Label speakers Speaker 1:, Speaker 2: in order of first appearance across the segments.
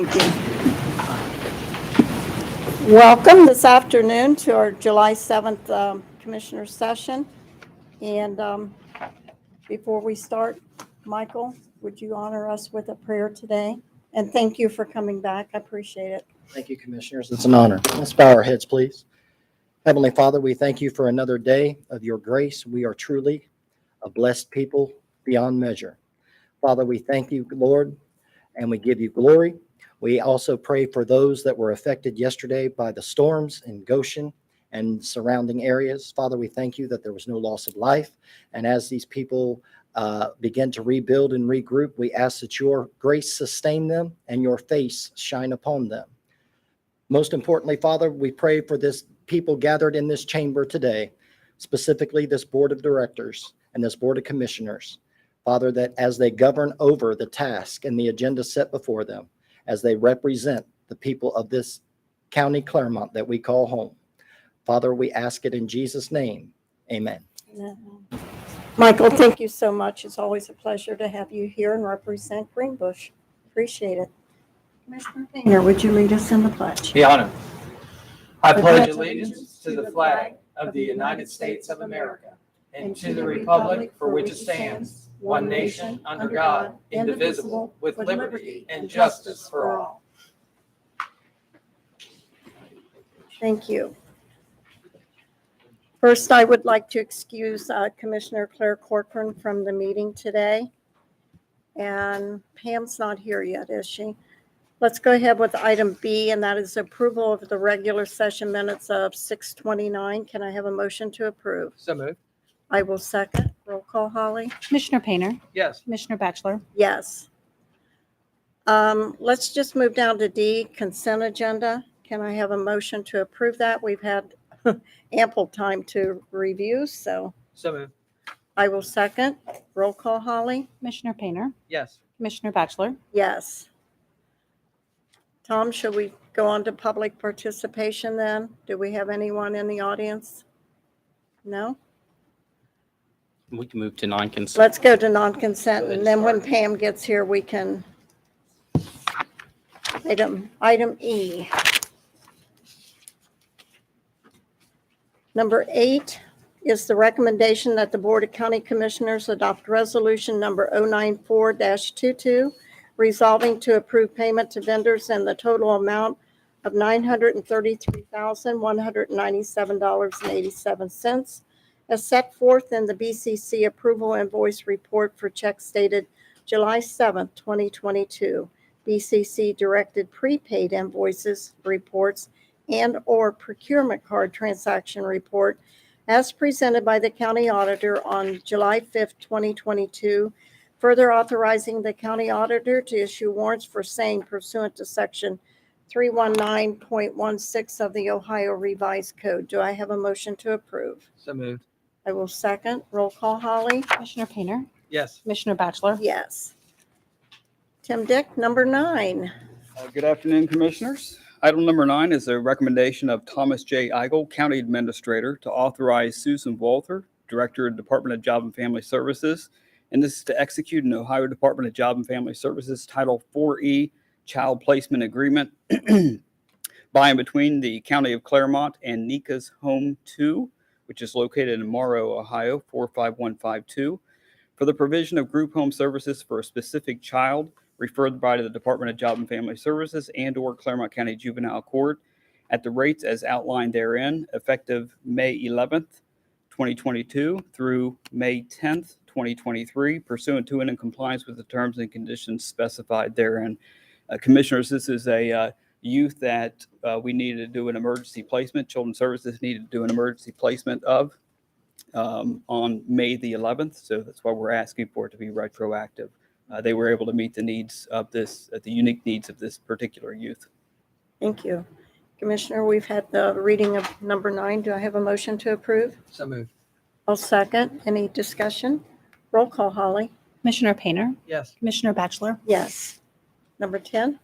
Speaker 1: Thank you. Welcome this afternoon to our July 7th Commissioner Session. And before we start, Michael, would you honor us with a prayer today? And thank you for coming back. I appreciate it.
Speaker 2: Thank you, Commissioners. It's an honor. Let's bow our heads, please. Heavenly Father, we thank you for another day of your grace. We are truly a blessed people beyond measure. Father, we thank you, Lord, and we give you glory. We also pray for those that were affected yesterday by the storms in Goshen and surrounding areas. Father, we thank you that there was no loss of life. And as these people begin to rebuild and regroup, we ask that your grace sustain them and your face shine upon them. Most importantly, Father, we pray for this people gathered in this chamber today, specifically this board of directors and this board of commissioners. Father, that as they govern over the task and the agenda set before them, as they represent the people of this county, Clermont, that we call home. Father, we ask it in Jesus' name. Amen.
Speaker 1: Michael, thank you so much. It's always a pleasure to have you here and represent Greenbush. Appreciate it. Commissioner Painter, would you lead us in the pledge?
Speaker 3: Be honored. I pledge allegiance to the flag of the United States of America and to the republic for which it stands, one nation, under God, indivisible, with liberty and justice for all.
Speaker 1: Thank you. First, I would like to excuse Commissioner Claire Corcoran from the meeting today. And Pam's not here yet, is she? Let's go ahead with item B, and that is approval of the regular session minutes of 6:29. Can I have a motion to approve?
Speaker 3: So moved.
Speaker 1: I will second. Roll call, Holly?
Speaker 4: Commissioner Painter,
Speaker 3: Yes.
Speaker 4: Commissioner Batchelor,
Speaker 1: Yes. Let's just move down to D, consent agenda. Can I have a motion to approve that? We've had ample time to review, so
Speaker 3: So moved.
Speaker 1: I will second. Roll call, Holly?
Speaker 4: Commissioner Painter,
Speaker 3: Yes.
Speaker 4: Commissioner Batchelor,
Speaker 1: Yes. Tom, should we go on to public participation then? Do we have anyone in the audience? No?
Speaker 5: We can move to non-consent.
Speaker 1: Let's go to non-consent, and then when Pam gets here, we can. Item E. Number 8 is the recommendation that the Board of County Commissioners adopt resolution number 094-22, resolving to approve payment to vendors in the total amount of $933,197.87, as set forth in the BCC approval invoice report for checks dated July 7th, 2022, BCC directed prepaid invoices reports and/or procurement card transaction report as presented by the county auditor on July 5th, 2022, further authorizing the county auditor to issue warrants for same pursuant to section 319.16 of the Ohio Revised Code. Do I have a motion to approve?
Speaker 3: So moved.
Speaker 1: I will second. Roll call, Holly?
Speaker 4: Commissioner Painter,
Speaker 3: Yes.
Speaker 4: Commissioner Batchelor,
Speaker 1: Yes. Tim Dick, number 9.
Speaker 6: Good afternoon, Commissioners. Item number 9 is a recommendation of Thomas J. Eigel, County Administrator, to authorize Susan Walther, Director of Department of Job and Family Services, and this is to execute an Ohio Department of Job and Family Services Title 4E Child Placement Agreement by and between the County of Clermont and Nika's Home 2, which is located in Morrow, Ohio, 45152, for the provision of group home services for a specific child referred by to the Department of Job and Family Services and/or Clermont County Juvenile Court at the rates as outlined therein, effective May 11th, 2022 through May 10th, 2023, pursuant to and in compliance with the terms and conditions specified therein. Commissioners, this is a youth that we needed to do an emergency placement. Children's Services needed to do an emergency placement of on May the 11th, so that's why we're asking for it to be retroactive. They were able to meet the needs of this, the unique needs of this particular youth.
Speaker 1: Thank you. Commissioner, we've had the reading of number 9. Do I have a motion to approve?
Speaker 3: So moved.
Speaker 1: I'll second. Any discussion? Roll call, Holly.
Speaker 4: Commissioner Painter,
Speaker 3: Yes.
Speaker 4: Commissioner Batchelor,
Speaker 1: Yes. Number 10.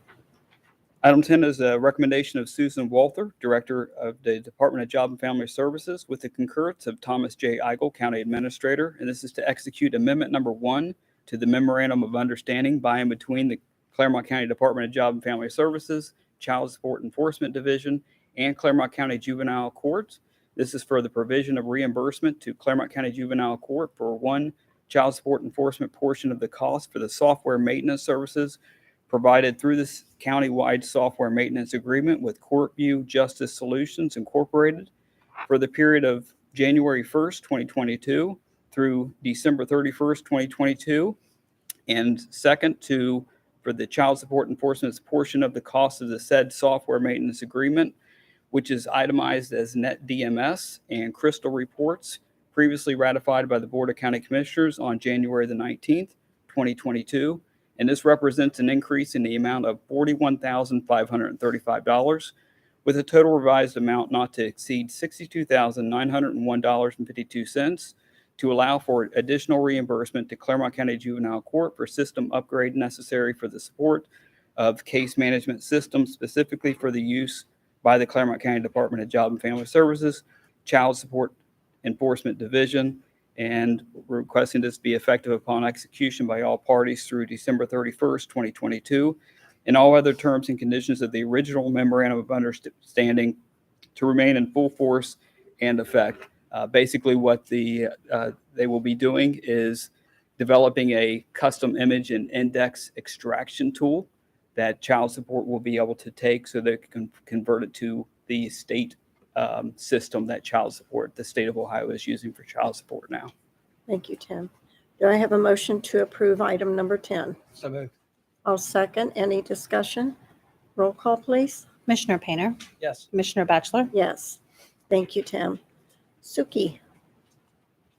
Speaker 6: Item 10 is a recommendation of Susan Walther, Director of the Department of Job and Family Services, with the concurrence of Thomas J. Eigel, County Administrator, and this is to execute Amendment Number 1 to the Memorandum of Understanding by and between the Clermont County Department of Job and Family Services, Child Support Enforcement Division, and Clermont County Juvenile Court. This is for the provision of reimbursement to Clermont County Juvenile Court for one child support enforcement portion of the cost for the software maintenance services provided through this county-wide software maintenance agreement with Courtview Justice Solutions Incorporated for the period of January 1st, 2022 through December 31st, 2022. And second, for the child support enforcement portion of the cost of the said software maintenance agreement, which is itemized as net DMS and Crystal reports previously ratified by the Board of County Commissioners on January the 19th, 2022. And this represents an increase in the amount of $41,535 with a total revised amount not to exceed $62,901.52 to allow for additional reimbursement to Clermont County Juvenile Court for system upgrade necessary for the support of case management systems, specifically for the use by the Clermont County Department of Job and Family Services, Child Support Enforcement Division, and we're requesting this be effective upon execution by all parties through December 31st, 2022, and all other terms and conditions of the original memorandum of understanding to remain in full force and effect. Basically, what they will be doing is developing a custom image and index extraction tool that child support will be able to take so they can convert it to the state system that the state of Ohio is using for child support now.
Speaker 1: Thank you, Tim. Do I have a motion to approve item number 10?
Speaker 3: So moved.
Speaker 1: I'll second. Any discussion? Roll call, please.
Speaker 4: Commissioner Painter,
Speaker 3: Yes.
Speaker 4: Commissioner Bachelor.
Speaker 1: Yes. Thank you, Tim. Suki,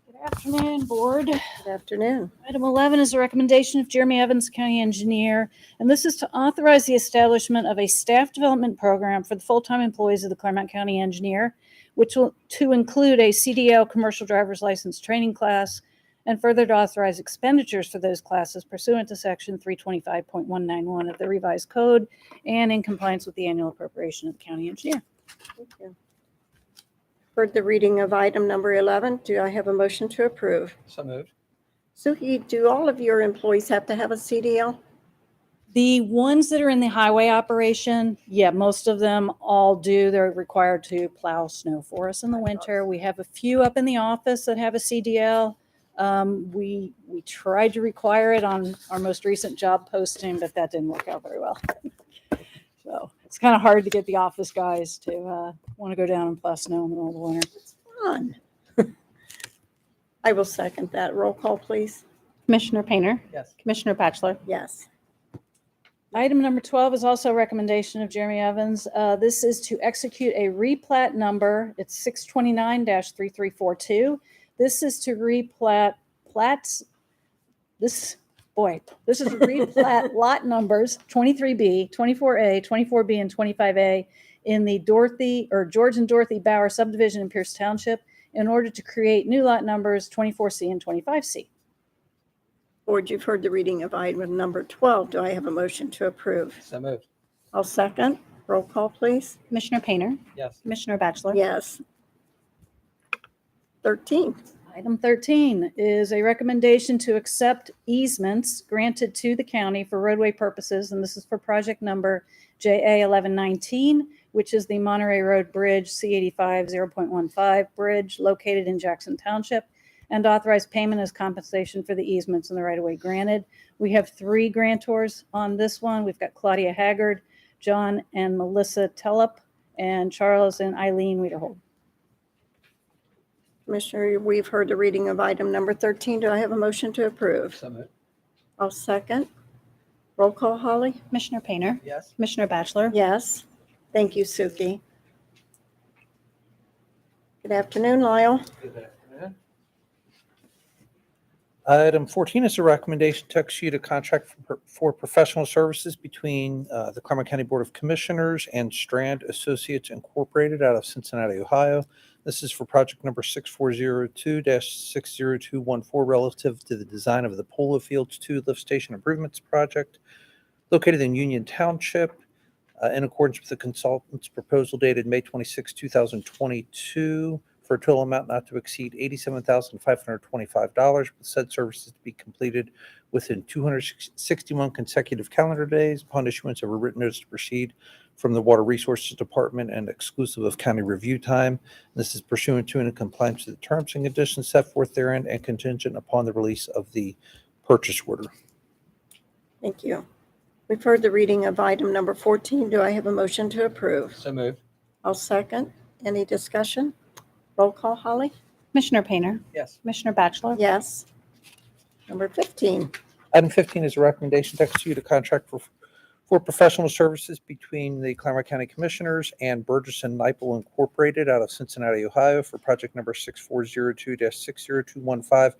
Speaker 7: Good afternoon, Board.
Speaker 1: good afternoon.
Speaker 7: Item 11 is a recommendation of Jeremy Evans, County Engineer, and this is to authorize the establishment of a staff development program for the full-time employees of the Clermont County Engineer, which will to include a CDL commercial driver's license training class, and further to authorize expenditures for those classes pursuant to Section 325.191 of the revised code and in compliance with the annual appropriation of the county engineer.
Speaker 1: Thank you. Heard the reading of item number 11. Do I have a motion to approve?
Speaker 3: So moved.
Speaker 1: Suki, do all of your employees have to have a CDL?
Speaker 7: The ones that are in the highway operation, yeah, most of them all do. They're required to plow snow for us in the winter. We have a few up in the office that have a CDL. We tried to require it on our most recent job posting, but that didn't work out very well. So it's kind of hard to get the office guys to want to go down and plow snow in the middle of the winter.
Speaker 1: It's fun. I will second that. Roll call, please.
Speaker 4: Commissioner Painter,
Speaker 3: Yes.
Speaker 4: Commissioner Bachelor.
Speaker 1: Yes.
Speaker 7: Item number 12 is also a recommendation of Jeremy Evans. This is to execute a replat number. It's 629-3342. This is to replat this is to replat lot numbers 23B, 24A, 24B, and 25A in the George and Dorothy Bauer subdivision in Pierce Township in order to create new lot numbers 24C and 25C.
Speaker 1: Board, you've heard the reading of item number 12. Do I have a motion to approve?
Speaker 3: So moved.
Speaker 1: I'll second. Roll call, please.
Speaker 4: Commissioner Painter,
Speaker 3: Yes.
Speaker 4: Commissioner Bachelor.
Speaker 1: Yes. 13.
Speaker 7: Item 13 is a recommendation to accept easements granted to the county for roadway purposes, and this is for project number JA 1119, which is the Monterey Road Bridge C85 0.15 bridge located in Jackson Township, and authorize payment as compensation for the easements in the right-of-way granted. We have 3 grantors on this one. We've got Claudia Haggard, John and Melissa Tellup, and Charles and Eileen Wiederhold.
Speaker 1: Commissioner, we've heard the reading of item number 13. Do I have a motion to approve?
Speaker 3: So moved.
Speaker 1: I'll second. Roll call, Holly?
Speaker 4: Commissioner Painter,
Speaker 3: Yes.
Speaker 4: Commissioner Bachelor.
Speaker 1: Yes. Thank you, Suki. Good afternoon, Lyle.
Speaker 3: Good afternoon.
Speaker 8: Item 14 is a recommendation to execute a contract for professional services between the Clermont County Board of Commissioners and Strand Associates Incorporated out of Cincinnati, Ohio. This is for project number 6402-60214 relative to the design of the Polo Fields 2 Lift Station Improvements Project located in Union Township in accordance with the consultant's proposal dated May 26, 2022 for a total amount not to exceed $87,525, with said services to be completed within 261 consecutive calendar days upon issuance of a written notice to proceed from the Water Resources Department and exclusive of county review time. This is pursuant to and in compliance with the terms and conditions set forth therein and contingent upon the release of the purchase order.
Speaker 1: Thank you. We've heard the reading of item number 14. Do I have a motion to approve?
Speaker 3: So moved.
Speaker 1: I'll second. Any discussion? Roll call, Holly?
Speaker 4: Commissioner Painter,
Speaker 3: Yes.
Speaker 4: Commissioner Batchelor,
Speaker 1: Yes. Number 15.
Speaker 8: Item 15 is a recommendation to execute a contract for professional services between the Clermont County Commissioners and Burgess and Nyepel Incorporated out of Cincinnati, Ohio for project number 6402-60215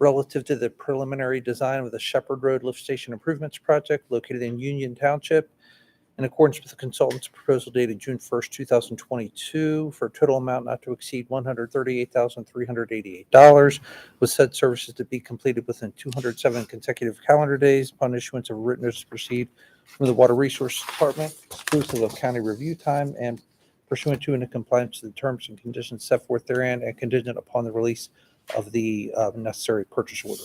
Speaker 8: relative to the preliminary design of the Shepherd Road Lift Station Improvements Project located in Union Township in accordance with the consultant's proposal dated June 1st, 2022 for a total amount not to exceed $138,388, with said services to be completed within 207 consecutive calendar days upon issuance of a written notice to proceed from the Water Resources Department, exclusive of county review time and pursuant to and in compliance with the terms and conditions set forth therein and contingent upon the release of the necessary purchase order.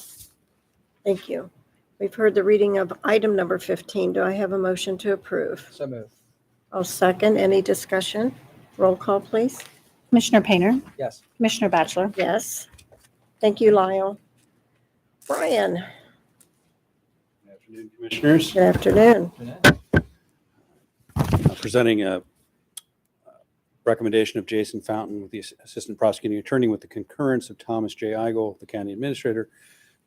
Speaker 1: Thank you. We've heard the reading of item number 15. Do I have a motion to approve?
Speaker 3: So moved.
Speaker 1: I'll second. Any discussion? Roll call, please.
Speaker 4: Commissioner Painter,
Speaker 3: Yes.
Speaker 4: Commissioner Batchelor,
Speaker 1: Yes. Thank you, Lyle. Brian,
Speaker 9: Good afternoon, Commissioners.
Speaker 1: good afternoon.
Speaker 9: Presenting a recommendation of Jason Fountain with the Assistant Prosecuting Attorney with the concurrence of Thomas J. Eigel, the County Administrator,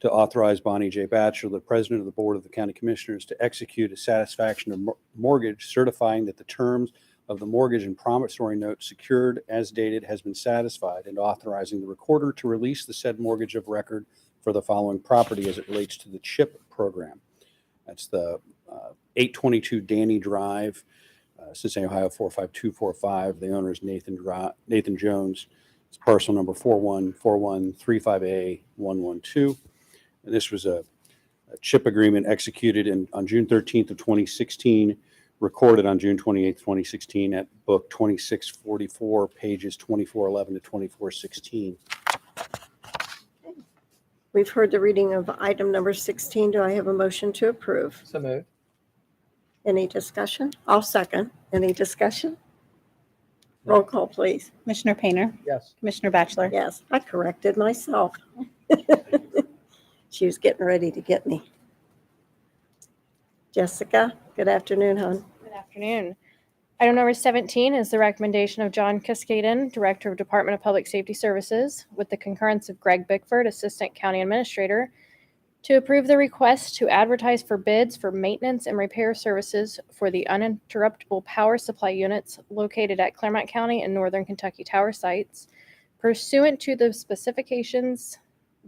Speaker 9: to authorize Bonnie J. Batchelor, the President of the Board of the County Commissioners, to execute a satisfaction of mortgage certifying that the terms of the mortgage and promissory note secured as dated has been satisfied, and authorizing the recorder to release the said mortgage of record for the following property as it relates to the CHIP program. That's the 822 Danny Drive, Cincinnati, Ohio 45245. The owner is Nathan Jones. It's parcel number 414135A112. And this was a CHIP agreement executed on June 13th of 2016, recorded on June 28th, 2016 at book 2644, pages 2411 to 2416.
Speaker 1: We've heard the reading of item number 16. Do I have a motion to approve?
Speaker 3: So moved.
Speaker 1: Any discussion? I'll second. Any discussion? Roll call, please.
Speaker 4: Commissioner Painter,
Speaker 3: Yes.
Speaker 4: Commissioner Batchelor,
Speaker 1: Yes, I corrected myself. She was getting ready to get me. Jessica, good afternoon, hon.
Speaker 10: Good afternoon. Item number 17 is the recommendation of John Cascaden, Director of Department of Public Safety Services, with the concurrence of Greg Bickford, Assistant County Administrator, to approve the request to advertise for bids for maintenance and repair services for the uninterruptible power supply units located at Clermont County and Northern Kentucky Tower sites, pursuant to the specifications,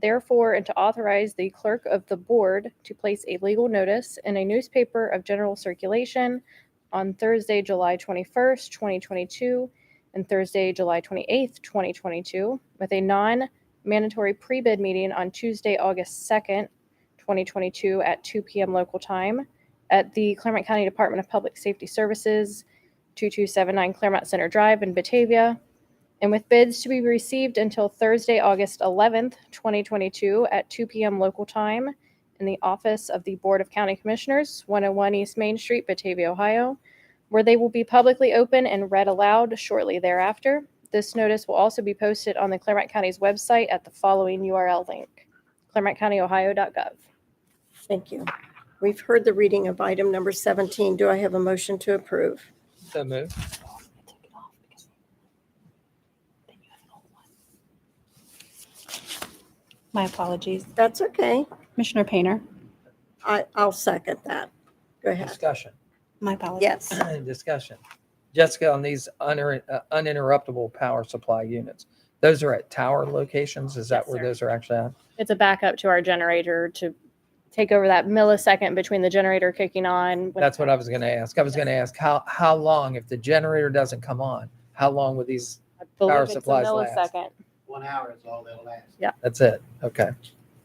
Speaker 10: therefore, and to authorize the clerk of the board to place a legal notice in a newspaper of general circulation on Thursday, July 21st, 2022, and Thursday, July 28th, 2022, with a non-mandatory pre-bid meeting on Tuesday, August 2nd, 2022 at 2 p.m. local time at the Clermont County Department of Public Safety Services, 2279 Clermont Center Drive in Batavia, and with bids to be received until Thursday, August 11th, 2022 at 2 p.m. local time in the office of the Board of County Commissioners, 101 East Main Street, Batavia, Ohio, where they will be publicly open and read aloud shortly thereafter. This notice will also be posted on the Clermont County's website at the following URL link, clermontcountyohio.gov.
Speaker 1: Thank you. We've heard the reading of item number 17. Do I have a motion to approve?
Speaker 3: So moved.
Speaker 4: my apologies.
Speaker 1: That's okay.
Speaker 4: Commissioner Painter,
Speaker 1: I'll second that. Go ahead.
Speaker 3: Discussion.
Speaker 4: my apologies.
Speaker 1: Yes.
Speaker 3: Discussion. Jessica, on these uninterruptible power supply units, those are at tower locations? Is that
Speaker 10: Yes,
Speaker 3: where
Speaker 10: sir.
Speaker 3: those are actually at?
Speaker 10: It's a backup to our generator to take over that millisecond between the generator kicking on.
Speaker 3: That's what I was going to ask. I was going to ask how long, if the generator doesn't come on, how long would these,
Speaker 10: I believe
Speaker 3: power
Speaker 10: it's a
Speaker 3: supplies last.
Speaker 10: millisecond.
Speaker 11: 1 hour is all they'll last.
Speaker 3: that's it? Okay.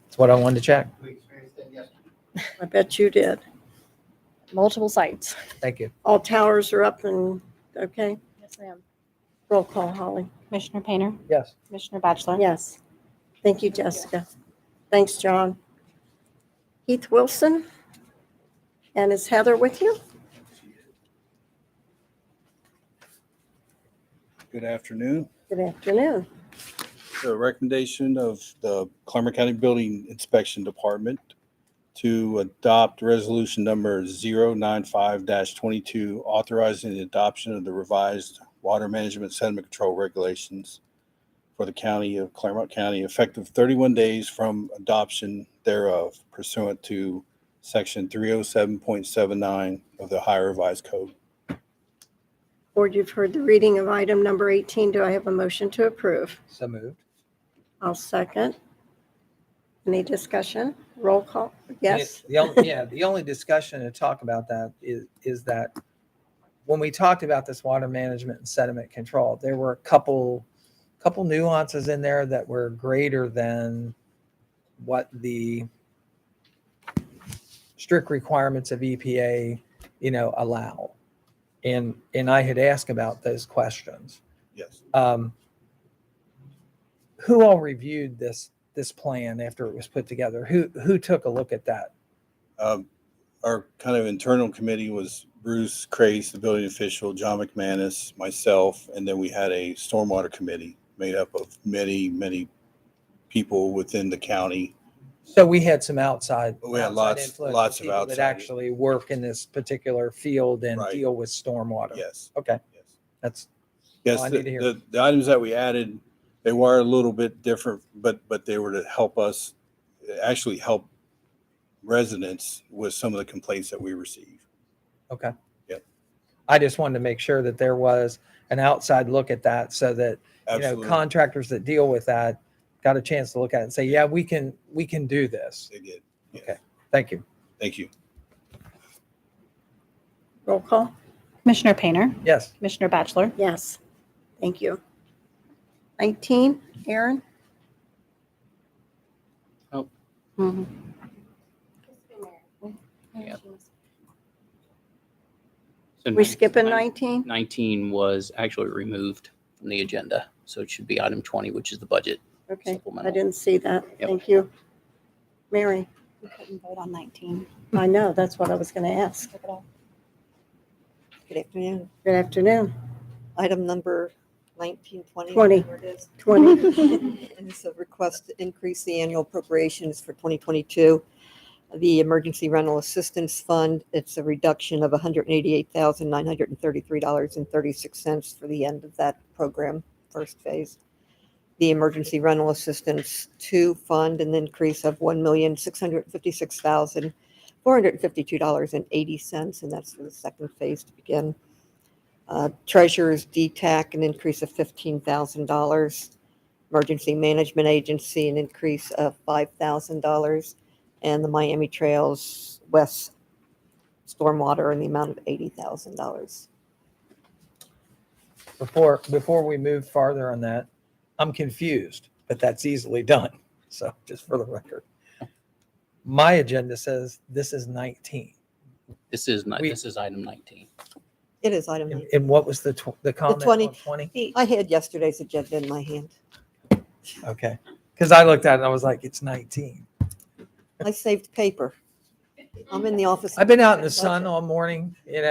Speaker 3: That's what I wanted to check.
Speaker 11: We experienced that yesterday.
Speaker 1: I bet you did.
Speaker 10: Multiple sites.
Speaker 3: Thank you.
Speaker 1: All towers are up and, okay.
Speaker 10: Yes, ma'am.
Speaker 1: Roll call, Holly.
Speaker 4: Commissioner Painter,
Speaker 3: Yes.
Speaker 4: Commissioner Bachelor.
Speaker 1: Yes. Thank you, Jessica. Thanks, John. Heath Wilson. And is Heather with you?
Speaker 9: Good afternoon.
Speaker 1: Good afternoon.
Speaker 9: The recommendation of the Clermont County Building Inspection Department to adopt resolution number 095-22, authorizing the adoption of the revised water management sediment control regulations for the county of Clermont County, effective 31 days from adoption thereof, pursuant to section 307.79 of the Ohio Revised Code.
Speaker 1: Board, you've heard the reading of item number 18. Do I have a motion to approve?
Speaker 3: So moved.
Speaker 1: I'll second. Any discussion? Roll call? Yes.
Speaker 3: The only discussion to talk about that is that when we talked about this water management and sediment control, there were a couple nuances in there that were greater than what the strict requirements of EPA, allow. And I had asked about those questions.
Speaker 9: Yes.
Speaker 3: Who all reviewed this plan after it was put together? Who took a look at that?
Speaker 9: Our kind of internal committee was Bruce Crace, the building official, John McManus, myself, and then we had a stormwater committee made up of many, many people within the county.
Speaker 3: So we had some outside.
Speaker 9: We had
Speaker 3: influence,
Speaker 9: lots of
Speaker 3: people
Speaker 9: outside.
Speaker 3: that actually work in this particular field and
Speaker 9: Right.
Speaker 3: deal with stormwater.
Speaker 9: Yes.
Speaker 3: Okay.
Speaker 9: Yes.
Speaker 3: That's
Speaker 9: Yes.
Speaker 3: I need to hear.
Speaker 9: The items that we added, they were a little bit different, but they were to help us, actually help residents with some of the complaints that we receive.
Speaker 3: okay.
Speaker 9: Yep.
Speaker 3: I just wanted to make sure that there was an outside look at that so that
Speaker 9: Absolutely.
Speaker 3: contractors that deal with that got a chance to look at it and say, yeah, we can do this.
Speaker 9: They did. Yes.
Speaker 3: Okay. Thank you.
Speaker 9: Thank you.
Speaker 1: Roll call?
Speaker 4: Commissioner Painter,
Speaker 3: Yes.
Speaker 4: Commissioner Bachelor.
Speaker 1: Yes. Thank you. 19, Aaron?
Speaker 5: Oh.
Speaker 1: Mhm.
Speaker 5: So
Speaker 1: We skipping 19?
Speaker 5: 19 was actually removed from the agenda, so it should be item 20, which is the budget.
Speaker 1: Okay, I
Speaker 5: Supplemental.
Speaker 1: didn't see that.
Speaker 5: Yep.
Speaker 1: Thank you. Mary?
Speaker 4: We couldn't vote on 19.
Speaker 1: I know, that's what I was going to ask.
Speaker 4: Look it up.
Speaker 12: Good afternoon.
Speaker 1: Good afternoon.
Speaker 12: Item number 1920.
Speaker 1: 20.
Speaker 12: whatever it is.
Speaker 1: 20.
Speaker 12: And it's a request to increase the annual appropriations for 2022. The Emergency Rental Assistance Fund, it's a reduction of $188,933.36 for the end of that program, first phase. The Emergency Rental Assistance 2 Fund, an increase of $1,656,452.80, and that's for the second phase to begin. Treasurer's DTAC, an increase of $15,000. Emergency Management Agency, an increase of $5,000. And the Miami Trails West Stormwater in the amount of $80,000.
Speaker 3: Before we move farther on that, I'm confused, but that's easily done. So just for the record, my agenda says this is 19.
Speaker 5: This is
Speaker 3: We-
Speaker 5: this is item 19.
Speaker 12: It is item 19.
Speaker 3: And what was the comment
Speaker 12: 20.
Speaker 3: on 20?
Speaker 12: I had yesterday's agenda in my hand.
Speaker 3: Okay. Because I looked at it and I was like, it's 19.
Speaker 12: I saved paper. I'm in the office.
Speaker 3: I've been out in the sun all morning. It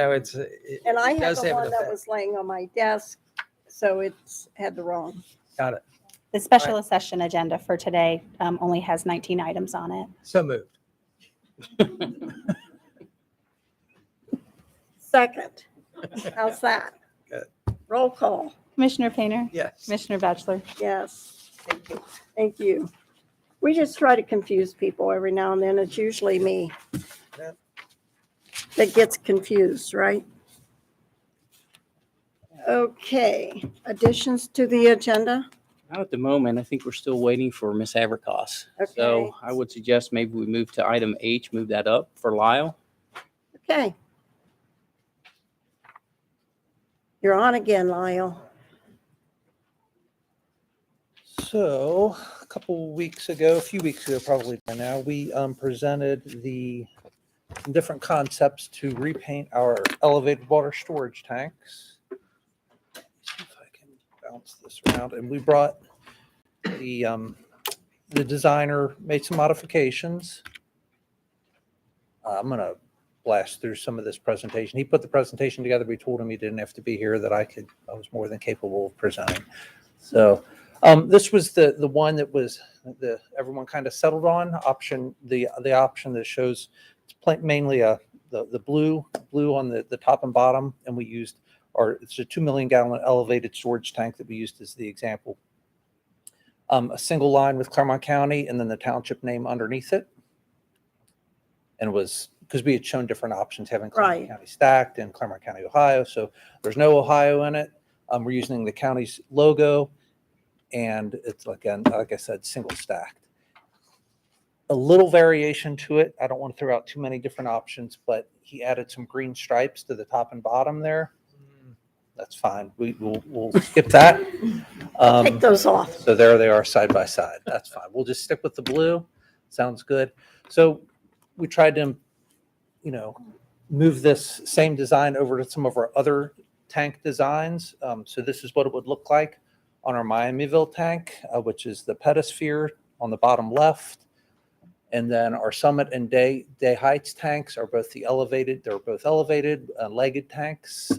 Speaker 1: And I have
Speaker 3: does
Speaker 1: the
Speaker 3: have an
Speaker 1: one that
Speaker 3: effect.
Speaker 1: was laying on my desk, so it's had the wrong.
Speaker 3: Got it.
Speaker 4: The special session agenda for today only has 19 items on it.
Speaker 3: So moved.
Speaker 1: Second. How's that?
Speaker 3: Good.
Speaker 1: Roll call.
Speaker 4: Commissioner Painter,
Speaker 3: Yes.
Speaker 4: Commissioner Bachelor.
Speaker 1: Yes. Thank you. Thank you. We just try to confuse people every now and then. It's usually me
Speaker 3: Yep.
Speaker 1: that gets confused, right? Okay, additions to the agenda?
Speaker 5: Not at the moment. I think we're still waiting for Miss Haverkos.
Speaker 1: Okay.
Speaker 5: So I would suggest maybe we move to item H, move that up for Lyle.
Speaker 1: Okay. You're on again, Lyle.
Speaker 8: So a few weeks ago, probably by now, we presented the different concepts to repaint our elevated water storage tanks. See if I can bounce this around. And we brought the designer made some modifications. I'm going to blast through some of this presentation. He put the presentation together. We told him he didn't have to be here, that I was more than capable of presenting. So this was the one that was everyone kind of settled on option. The option that shows it's mainly the blue on the top and bottom, and we used it's a 2 million gallon elevated storage tank that we used as the example. A single line with Clermont County and then the township name underneath it. And it was because we had shown different options, having Clermont
Speaker 1: Right.
Speaker 8: County stacked and Clermont County, Ohio. So there's no Ohio in it. We're using the county's logo, and it's like I said, single stacked. A little variation to it. I don't want to throw out too many different options, but he added some green stripes to the top and bottom there. That's fine. We'll skip that.
Speaker 1: Take those off.
Speaker 8: So there they are side by side. That's fine. We'll just stick with the blue. Sounds good. So we tried to, move this same design over to some of our other tank designs. So this is what it would look like on our Miamiville tank, which is the pedosphere on the bottom left. And then our Summit and Day Heights tanks are both elevated legged tanks.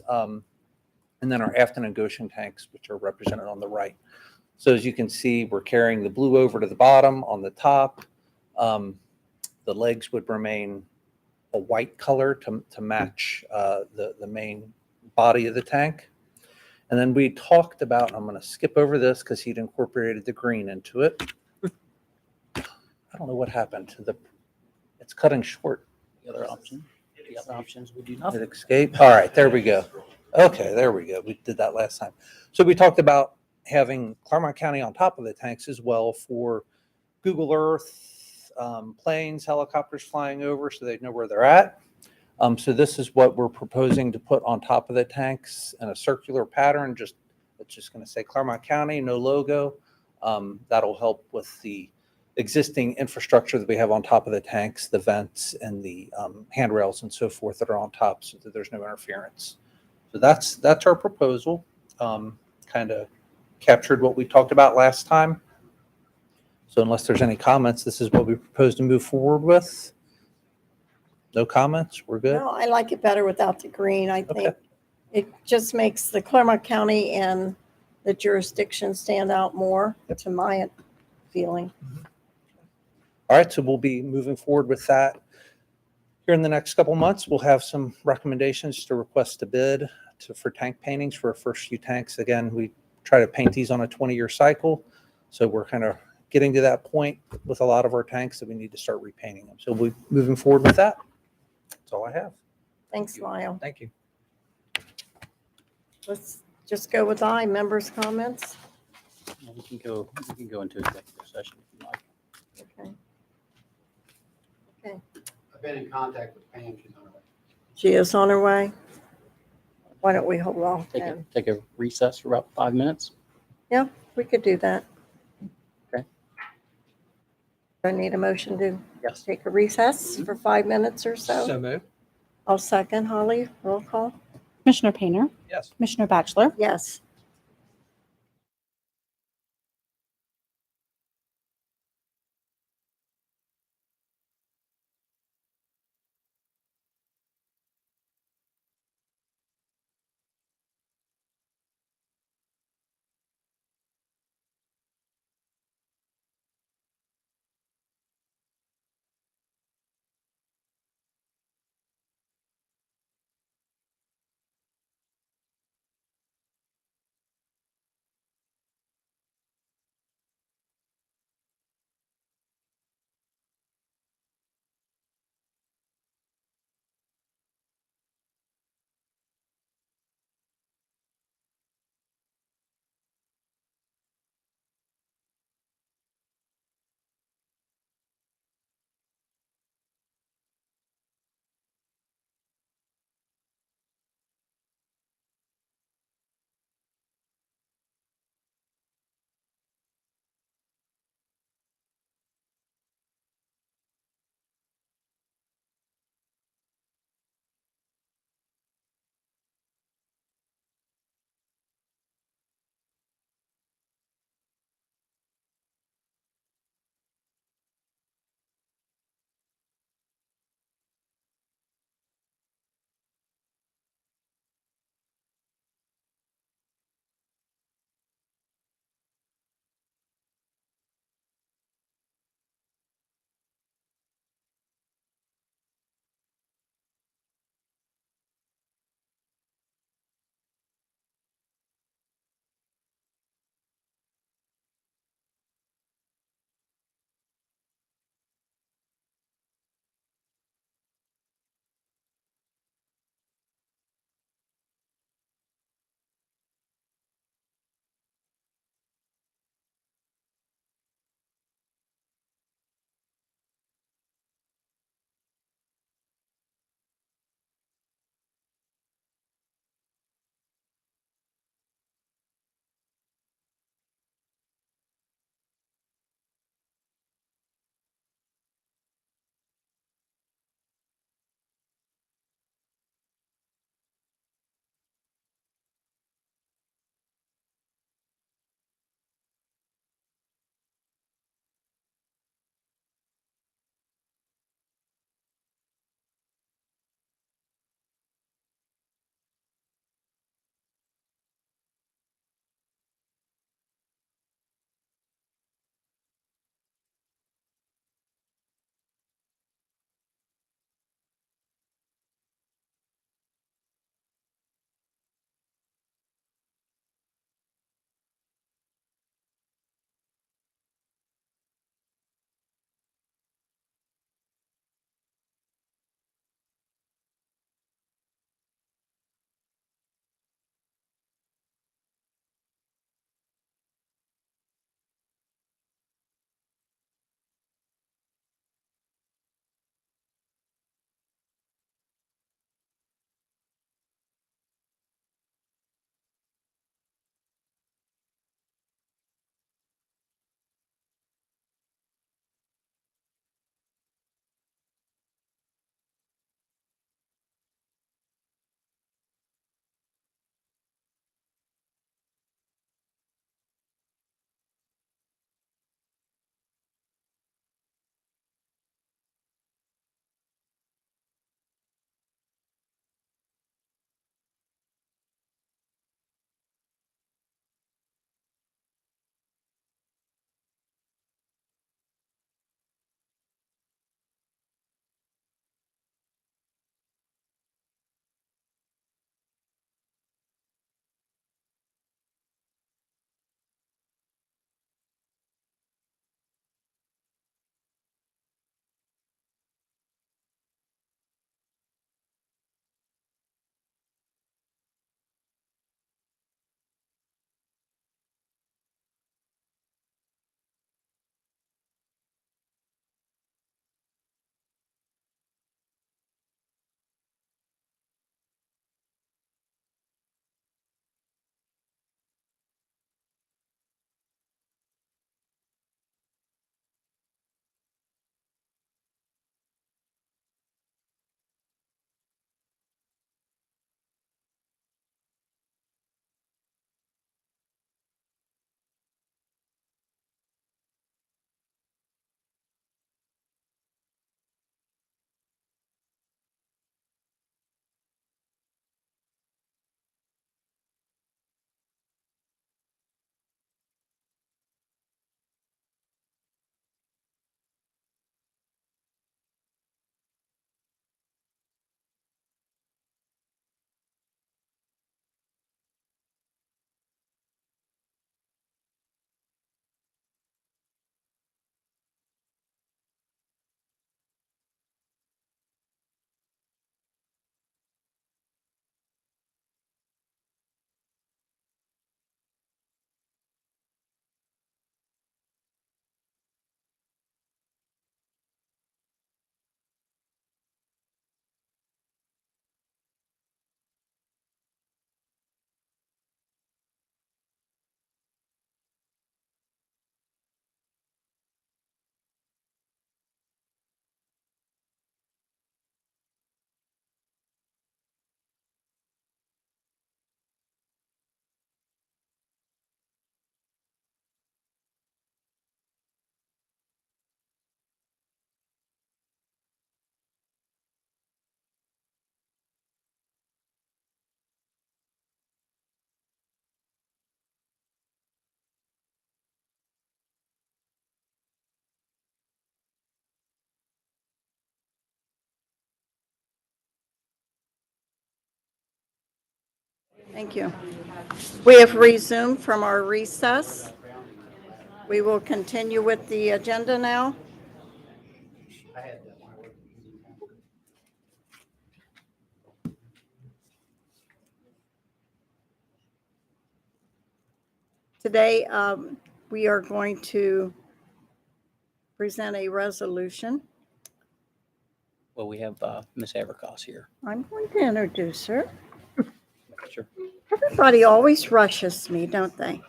Speaker 8: And then our Afton and Goshen tanks, which are represented on the right. So as you can see, we're carrying the blue over to the bottom. On the top, the legs would remain a white color to match the main body of the tank. And then we talked about, I'm going to skip over this because he'd incorporated the green into it. I don't know what happened to it's cutting short.
Speaker 5: The other options would do nothing.
Speaker 8: It escaped. All right, there we go. Okay, there we go. We did that last time. So we talked about having Clermont County on top of the tanks as well for Google Earth, planes, helicopters flying over so they know where they're at. So this is what we're proposing to put on top of the tanks in a circular pattern. It's just going to say Clermont County, no logo. That'll help with the existing infrastructure that we have on top of the tanks, the vents and the handrails and so forth that are on top, so that there's no interference. So that's our proposal. Kind of captured what we talked about last time. So unless there's any comments, this is what we propose to move forward with. No comments? We're good?
Speaker 1: No, I like it better without the green. I think
Speaker 8: Okay.
Speaker 1: it just makes the Clermont County and the jurisdiction stand out more, to my feeling.
Speaker 8: All right, so we'll be moving forward with that. Here in the next couple months, we'll have some recommendations to request a bid for tank paintings for our first few tanks. Again, we try to paint these on a 20-year cycle. So we're kind of getting to that point with a lot of our tanks that we need to start repainting them. So we'll be moving forward with that. That's all I have.
Speaker 1: Thanks, Lyle.
Speaker 8: Thank you.
Speaker 1: Let's just go with members' comments.
Speaker 5: We can go into executive session if you like.
Speaker 1: Okay.
Speaker 11: I've been in contact with Pam, she's on her way.
Speaker 1: She is on her way. Why don't we hold off
Speaker 5: Take
Speaker 1: then?
Speaker 5: a recess for about 5 minutes.
Speaker 1: Yeah, we could do that.
Speaker 5: Okay.
Speaker 1: Do I need a motion to
Speaker 5: Yes.
Speaker 1: take a recess for 5 minutes or so?
Speaker 8: So moved.
Speaker 1: I'll second. Holly, roll call.
Speaker 4: Commissioner Painter,
Speaker 8: Yes.
Speaker 4: Commissioner Batchelor,
Speaker 1: Yes. Thank you. We have resumed from our recess. We will continue with the agenda now.
Speaker 11: I had that when I worked at Union County.
Speaker 1: Today, we are going to present a resolution.
Speaker 5: Well, we have Ms. Haverkos here.
Speaker 1: I'm going to introduce her.
Speaker 5: Sure.
Speaker 1: Everybody always rushes me, don't they?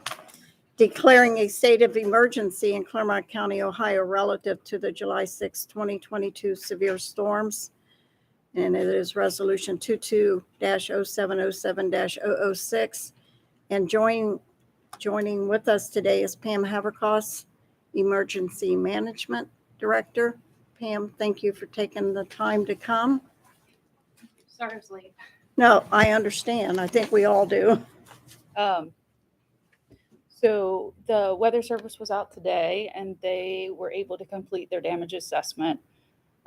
Speaker 1: Declaring a state of emergency in Clermont County, Ohio, relative to the July 6, 2022 severe storms. And it is Resolution 22-0707-006. And joining with us today is Pam Haverkos, Emergency Management Director. Pam, thank you for taking the time to come.
Speaker 13: Sorry I was late.
Speaker 1: No, I understand. I think we all do.
Speaker 13: So the Weather Service was out today and they were able to complete their damage assessment.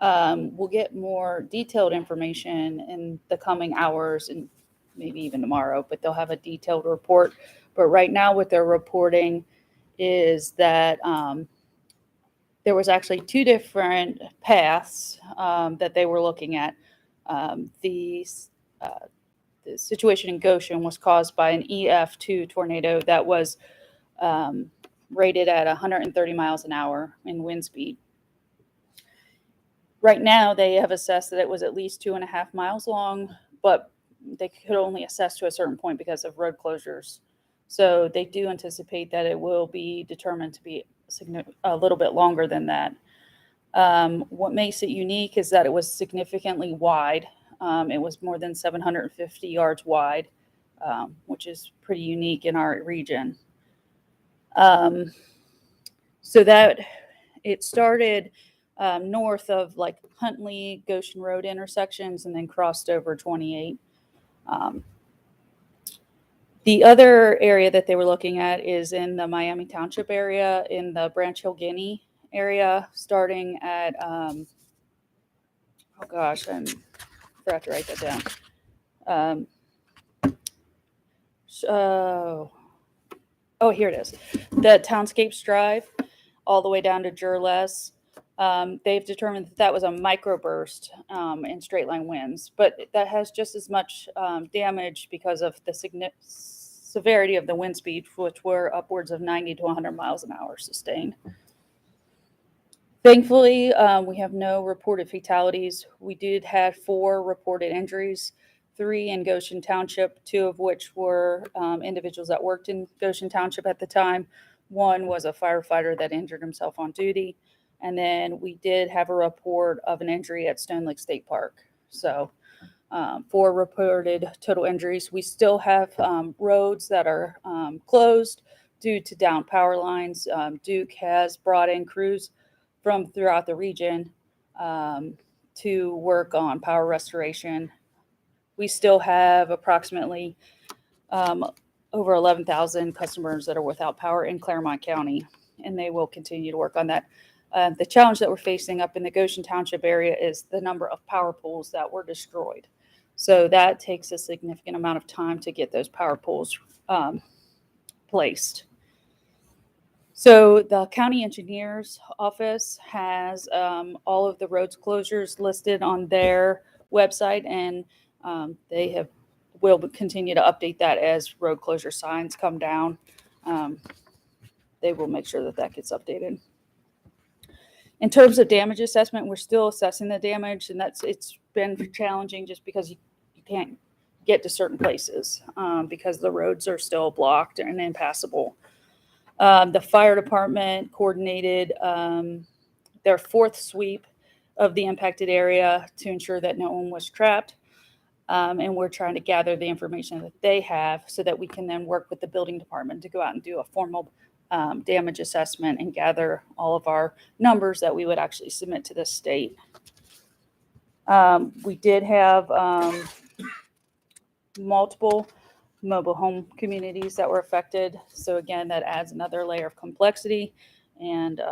Speaker 13: We'll get more detailed information in the coming hours and maybe even tomorrow, but they'll have a detailed report. But right now what they're reporting is that there was actually two different paths that they were looking at. The situation in Goshen was caused by an EF2 tornado that was rated at 130 miles an hour in wind speed. Right now, they have assessed that it was at least 2.5 miles long, but they could only assess to a certain point because of road closures. So they do anticipate that it will be determined to be a little bit longer than that. What makes it unique is that it was significantly wide. It was more than 750 yards wide, which is pretty unique in our region. So that it started north of like Huntley, Goshen Road intersections and then crossed over 28. The other area that they were looking at is in the Miami Township area, in the Branch Hill Guinea area, starting at, oh gosh, I forgot to write that down. Oh, here it is. The Townscapes Drive all the way down to Jurles. They've determined that was a microburst in straight line winds, but that has just as much damage because of the severity of the wind speed, which were upwards of 90 to 100 miles an hour sustained. Thankfully, we have no reported fatalities. We did have 4 reported injuries, 3 in Goshen Township, 2 of which were individuals that worked in Goshen Township at the time. 1 was a firefighter that injured himself on duty. And then we did have a report of an injury at Stone Lake State Park. So 4 reported total injuries. We still have roads that are closed due to down power lines. Duke has brought in crews from throughout the region to work on power restoration. We still have approximately over 11,000 customers that are without power in Clermont County, and they will continue to work on that. The challenge that we're facing up in the Goshen Township area is the number of power poles that were destroyed. So that takes a significant amount of time to get those power poles placed. So the county engineer's office has all of the roads closures listed on their website, and they will continue to update that as road closure signs come down. They will make sure that gets updated. In terms of damage assessment, we're still assessing the damage, and it's been challenging just because you can't get to certain places because the roads are still blocked and impassable. The fire department coordinated their 4th sweep of the impacted area to ensure that no one was trapped. And we're trying to gather the information that they have so that we can then work with the building department to go out and do a formal damage assessment and gather all of our numbers that we would actually submit to the state. We did have multiple mobile home communities that were affected. So again, that adds another layer of complexity. And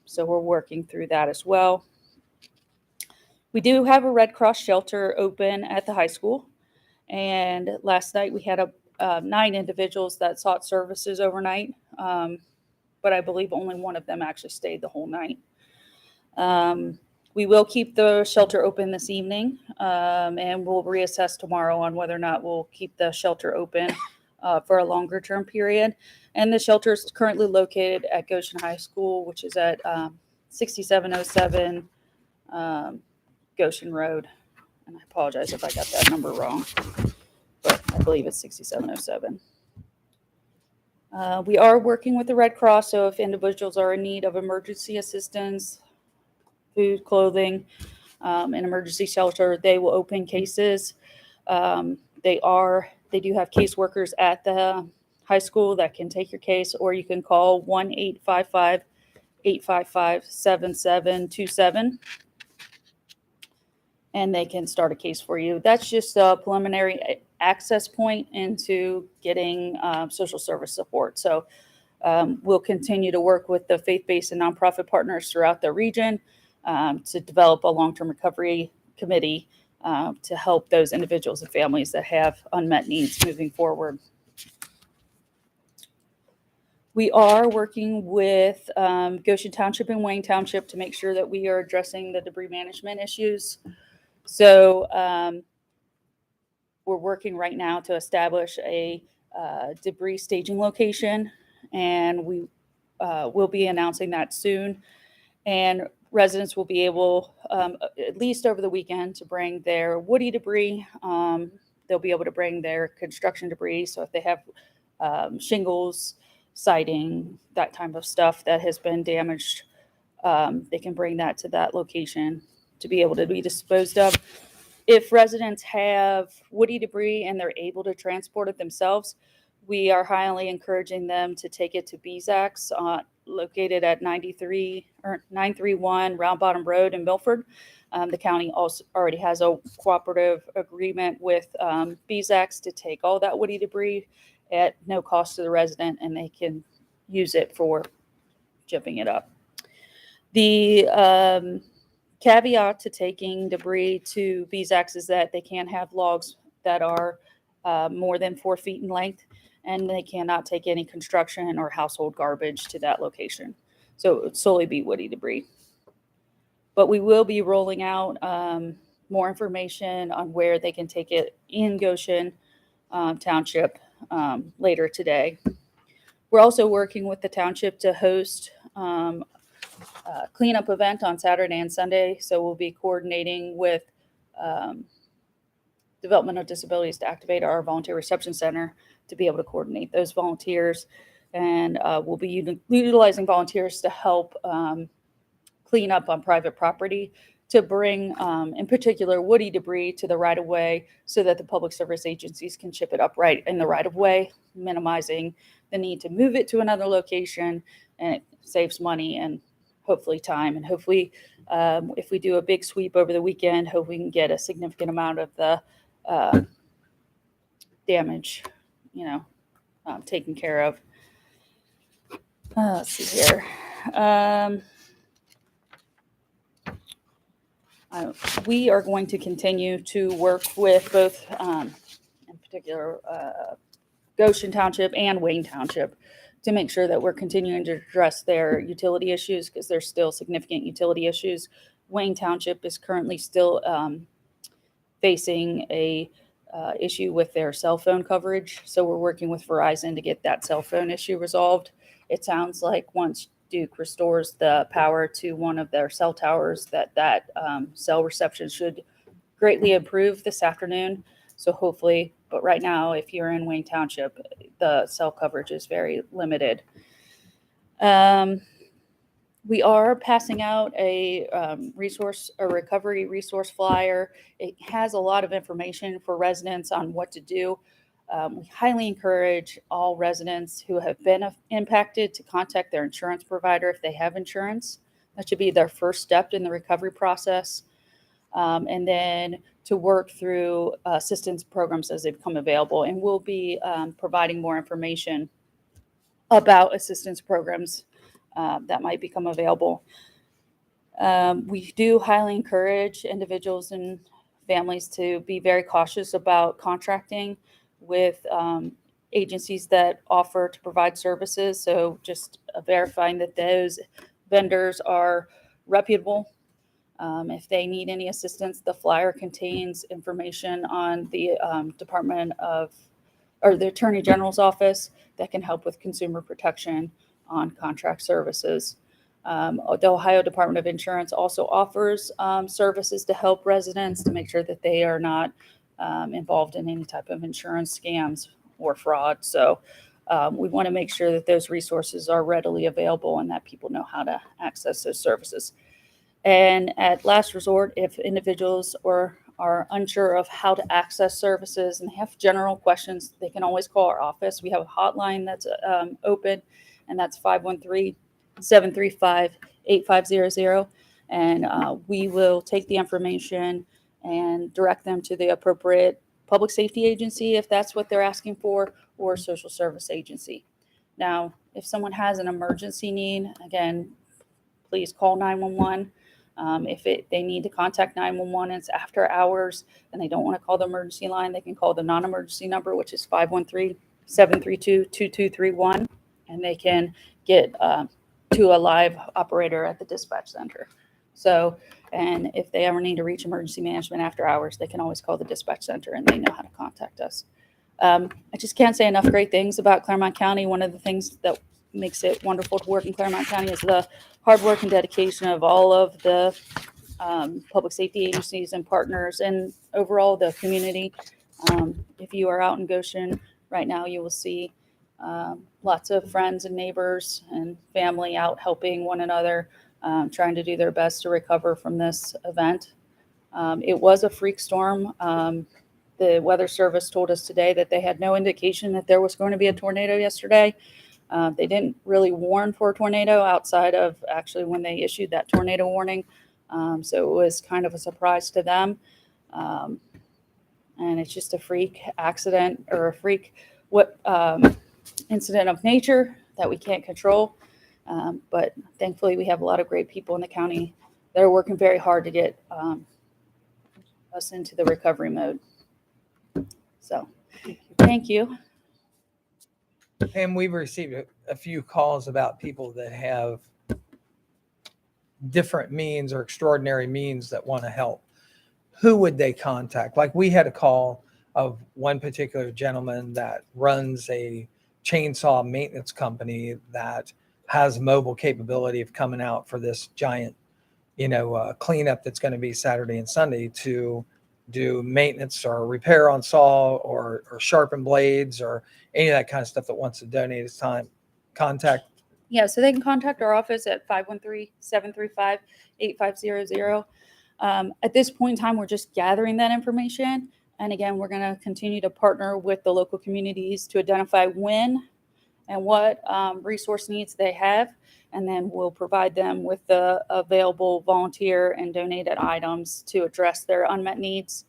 Speaker 13: so we're working through that as well. We do have a Red Cross shelter open at the high school. And last night we had 9 individuals that sought services overnight, but I believe only one of them actually stayed the whole night. We will keep the shelter open this evening, and we'll reassess tomorrow on whether or not we'll keep the shelter open for a longer term period. And the shelter is currently located at Goshen High School, which is at 6707 Goshen Road. And I apologize if I got that number wrong, but I believe it's 6707. We are working with the Red Cross, so if individuals are in need of emergency assistance, food, clothing, an emergency shelter, they will open cases. They do have caseworkers at the high school that can take your case, or you can call 1-855-855-7727, and they can start a case for you. That's just a preliminary access point into getting social service support. So we'll continue to work with the faith-based and nonprofit partners throughout the region to develop a long-term recovery committee to help those individuals and families that have unmet needs moving forward. We are working with Goshen Township and Wayne Township to make sure that we are addressing the debris management issues. So we're working right now to establish a debris staging location, and we will be announcing that soon. And residents will be able, at least over the weekend, to bring their woody debris. They'll be able to bring their construction debris. So if they have shingles, siding, that type of stuff that has been damaged, they can bring that to that location to be able to be disposed of. If residents have woody debris and they're able to transport it themselves, we are highly encouraging them to take it to BZAC's, located at 931 Round Bottom Road in Milford. The county also already has a cooperative agreement with BZAC's to take all that woody debris at no cost to the resident, and they can use it for chipping it up. The caveat to taking debris to BZAC's is that they can't have logs that are more than 4 feet in length, and they cannot take any construction or household garbage to that location. So it would solely be woody debris. But we will be rolling out more information on where they can take it in Goshen Township later today. We're also working with the township to host a cleanup event on Saturday and Sunday. So we'll be coordinating with Development of Disabilities to activate our volunteer reception center to be able to coordinate those volunteers. And we'll be utilizing volunteers to help clean up on private property, to bring, in particular, woody debris to the right-of-way so that the public service agencies can chip it up right in the right-of-way, minimizing the need to move it to another location, and it saves money and hopefully time. And hopefully, if we do a big sweep over the weekend, hope we can get a significant amount of the damage, taken care of. Let's see here. We are going to continue to work with both, in particular, Goshen Township and Wayne Township to make sure that we're continuing to address their utility issues, because there's still significant utility issues. Wayne Township is currently still facing a issue with their cell phone coverage. So we're working with Verizon to get that cell phone issue resolved. It sounds like once Duke restores the power to one of their cell towers, that cell reception should greatly improve this afternoon. So hopefully, but right now, if you're in Wayne Township, the cell coverage is very limited. We are passing out a recovery resource flyer. It has a lot of information for residents on what to do. We highly encourage all residents who have been impacted to contact their insurance provider if they have insurance. That should be their first step in the recovery process. And then to work through assistance programs as they become available. And we'll be providing more information about assistance programs that might become available. We do highly encourage individuals and families to be very cautious about contracting with agencies that offer to provide services. So just verifying that those vendors are reputable. If they need any assistance, the flyer contains information on the Department of, or the Attorney General's office that can help with consumer protection on contract services. The Ohio Department of Insurance also offers services to help residents to make sure that they are not involved in any type of insurance scams or fraud. So we want to make sure that those resources are readily available and that people know how to access those services. And at last resort, if individuals are unsure of how to access services and have general questions, they can always call our office. We have a hotline that's open, and that's 513-735-8500. And we will take the information and direct them to the appropriate public safety agency if that's what they're asking for, or social service agency. Now, if someone has an emergency need, again, please call 911. If they need to contact 911 and it's after hours and they don't want to call the emergency line, they can call the non-emergency number, which is 513-732-2231, and they can get to a live operator at the dispatch center. So, and if they ever need to reach emergency management after hours, they can always call the dispatch center and they know how to contact us. I just can't say enough great things about Clermont County. One of the things that makes it wonderful to work in Clermont County is the hard work and dedication of all of the public safety agencies and partners, and overall the community. If you are out in Goshen right now, you will see lots of friends and neighbors and family out helping one another, trying to do their best to recover from this event. It was a freak storm. The Weather Service told us today that they had no indication that there was going to be a tornado yesterday. They didn't really warn for a tornado outside of actually when they issued that tornado warning. So it was kind of a surprise to them. And it's just a freak accident or a freak incident of nature that we can't control. But thankfully, we have a lot of great people in the county that are working very hard to get us into the recovery mode. So thank you.
Speaker 3: And we've received a few calls about people that have different means or extraordinary means that want to help. Who would they contact? Like, we had a call of one particular gentleman that runs a chainsaw maintenance company that has mobile capability of coming out for this giant, cleanup that's going to be Saturday and Sunday to do maintenance or repair on saw or sharpen blades or any of that kind of stuff that wants to donate his time. Contact.
Speaker 13: Yeah, so they can contact our office at 513-735-8500. At this point in time, we're just gathering that information. And again, we're going to continue to partner with the local communities to identify when and what resource needs they have. And then we'll provide them with the available volunteer and donated items to address their unmet needs.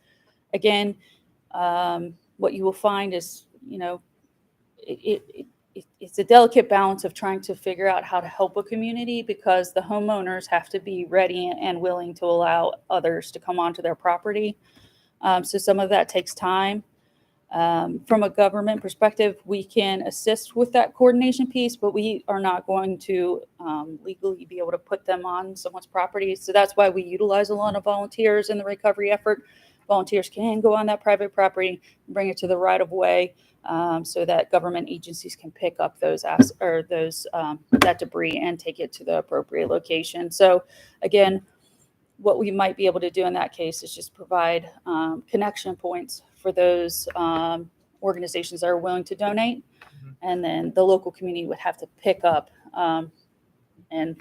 Speaker 13: Again, what you will find is, it's a delicate balance of trying to figure out how to help a community, because the homeowners have to be ready and willing to allow others to come onto their property. So some of that takes time. From a government perspective, we can assist with that coordination piece, but we are not going to legally be able to put them on someone's property. So that's why we utilize a lot of volunteers in the recovery effort. Volunteers can go on that private property, bring it to the right of way, so that government agencies can pick up that debris and take it to the appropriate location. So again, what we might be able to do in that case is just provide connection points for those organizations that are willing to donate. Mm-hmm. And then the local community would have to pick up and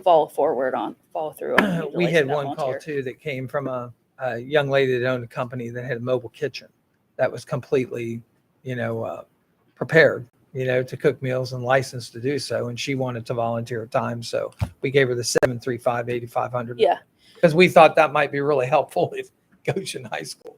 Speaker 13: follow through on
Speaker 3: We had
Speaker 13: that
Speaker 3: one
Speaker 13: volunteer.
Speaker 3: call too that came from a young lady that owned a company that had a mobile kitchen that was completely, prepared, to cook meals and licensed to do so. And she wanted to volunteer her time. So we gave her the 735-8500.
Speaker 13: Yeah.
Speaker 3: Because we thought that might be really helpful at Goshen High School.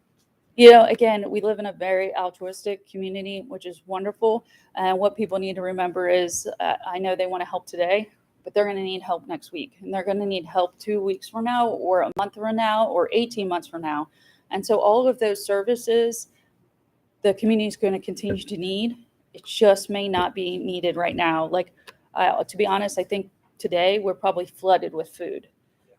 Speaker 13: Again, we live in a very altruistic community, which is wonderful. And what people need to remember is I know they want to help today, but they're going to need help next week. And they're going to need help 2 weeks from now, or a month from now, or 18 months from now. And so all of those services, the community is going to continue to need. it just may not be needed right now. Like, to be honest, I think today we're probably flooded with food,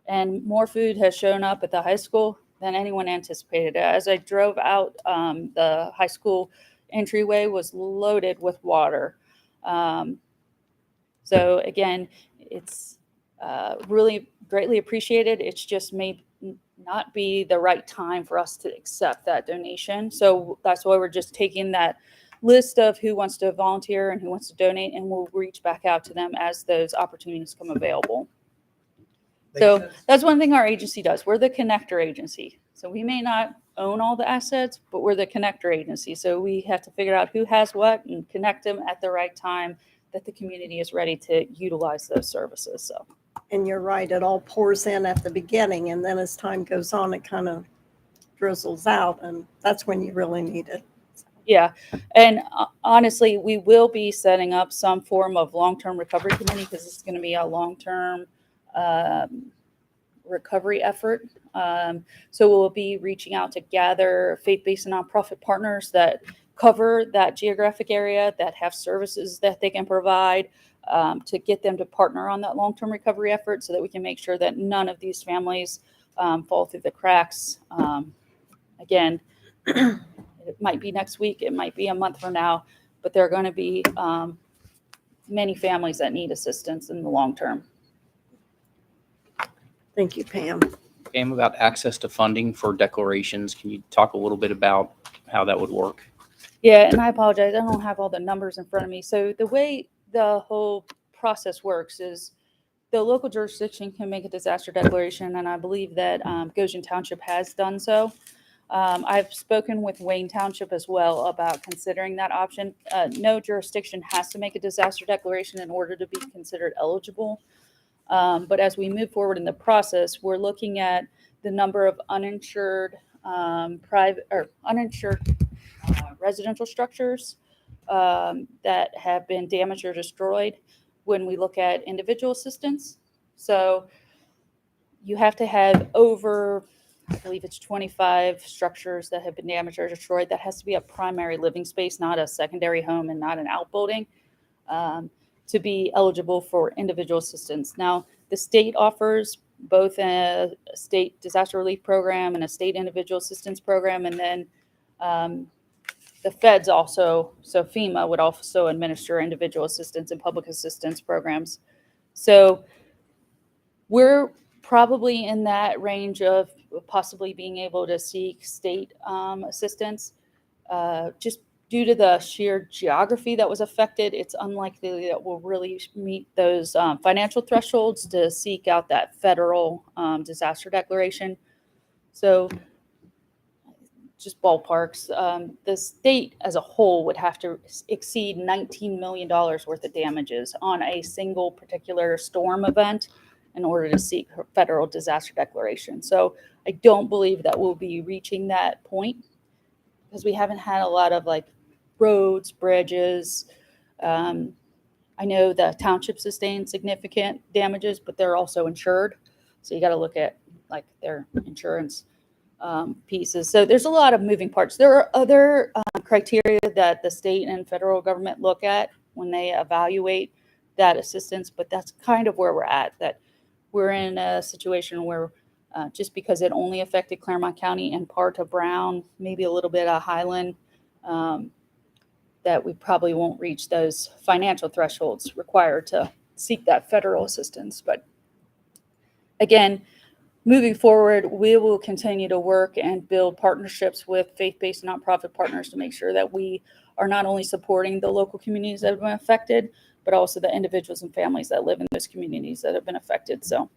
Speaker 13: and more food has shown up at the high school than anyone anticipated. As I drove out, the high school entryway was loaded with water. So again, it's really greatly appreciated. It's just may not be the right time for us to accept that donation. So that's why we're just taking that list of who wants to volunteer and who wants to donate, and we'll reach back out to them as those opportunities come available. So that's one thing our agency does. We're the connector agency. So we may not own all the assets, but we're the connector agency. So we have to figure out who has what and connect them at the right time that the community is ready to utilize those services. So.
Speaker 1: And you're right, it all pours in at the beginning, and then as time goes on, it kind of drizzles out, and that's when you really need it.
Speaker 13: Yeah. And honestly, we will be setting up some form of long-term recovery committee, because it's going to be a long-term recovery effort. So we'll be reaching out to gather faith-based and nonprofit partners that cover that geographic area, that have services that they can provide, to get them to partner on that long-term recovery effort, so that we can make sure that none of these families fall through the cracks. Again, it might be next week, it might be a month from now, but there are going to be many families that need assistance in the long term.
Speaker 1: Thank you, Pam.
Speaker 5: Pam, about access to funding for declarations, can you talk a little bit about how that would work?
Speaker 13: Yeah, and I apologize, I don't have all the numbers in front of me. So the way the whole process works is the local jurisdiction can make a disaster declaration, and I believe that Goshen Township has done so. I've spoken with Wayne Township as well about considering that option. No jurisdiction has to make a disaster declaration in order to be considered eligible. But as we move forward in the process, we're looking at the number of uninsured residential structures that have been damaged or destroyed when we look at individual assistance. So you have to have over, I believe it's 25 structures that have been damaged or destroyed. That has to be a primary living space, not a secondary home and not an outbuilding, to be eligible for individual assistance. Now, the state offers both a state disaster relief program and a state individual assistance program, and then the feds also, so FEMA would also administer individual assistance and public assistance programs. So we're probably in that range of possibly being able to seek state assistance. Just due to the sheer geography that was affected, it's unlikely that we'll really meet those financial thresholds to seek out that federal disaster declaration. So just ballparks, the state as a whole would have to exceed $19 million worth of damages on a single particular storm event in order to seek federal disaster declaration. So I don't believe that we'll be reaching that point, because we haven't had a lot of like roads, bridges. I know the township sustained significant damages, but they're also insured. So you got to look at like their insurance pieces. So there's a lot of moving parts. There are other criteria that the state and federal government look at when they evaluate that assistance, but that's kind of where we're at, that we're in a situation where just because it only affected Clermont County and part of Brown, maybe a little bit of Highland, that we probably won't reach those financial thresholds required to seek that federal assistance. But again, moving forward, we will continue to work and build partnerships with faith-based nonprofit partners to make sure that we are not only supporting the local communities that have been affected, but also the individuals and families that live in those communities that have been affected. So